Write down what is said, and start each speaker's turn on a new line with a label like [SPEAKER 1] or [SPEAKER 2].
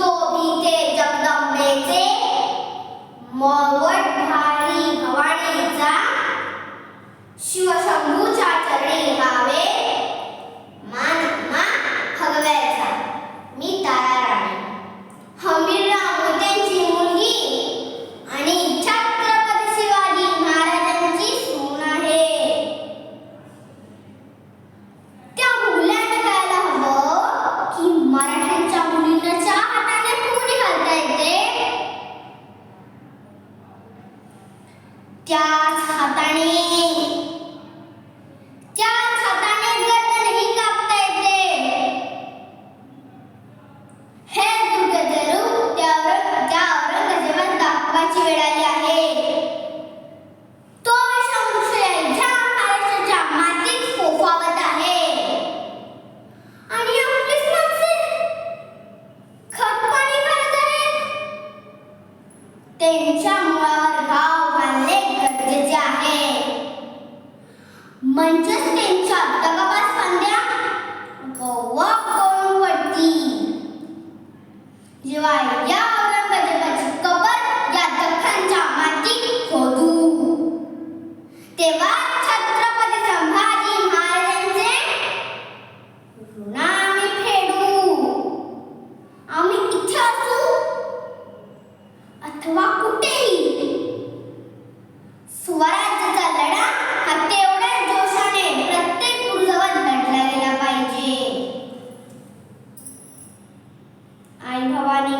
[SPEAKER 1] शोभिते जगदंबेचे मवट भारी भवानीचा शिवशंभूच्या चरणी व्हावे मान भगव्याचा मी तारा राणी हमीरराव मोत्यांची मुलगी आणि छत्रपती शिवाजी महाराजांची सून आहे. त्या मुलांना कळायला हवं की मराठ्यांच्या मुलींना चहा हाताने पुरी घालता येते, त्याच हाताने गर्दनही कापता येते. हे दुर्गजरू त्या औरंगजेबाला दाखवायची वेळ आली आहे. तो विषमृषया महाराष्ट्राच्या मातीत फोफावत आहे आणि आपलीच माणसे खतपाणी करत आहेत. त्यांच्या मुळावर घाव घालणे गरजेचे आहे. म्हणजेच त्यांच्या दगाबाज फांद्या गोवा करून पडतील. जेव्हा या औरंगजेबाची कबर या दख्खनच्या मातीत खोदू तेव्हा छत्रपती संभाजी महाराजांचे ऋण आम्ही फेडू. आम्ही इथे असू अथवा कुठेही स्वराज्याचा लढा हा तेवढ्याच जोशाने प्रत्येक पुरुषावर लढला गेला पाहिजे. आई भवानी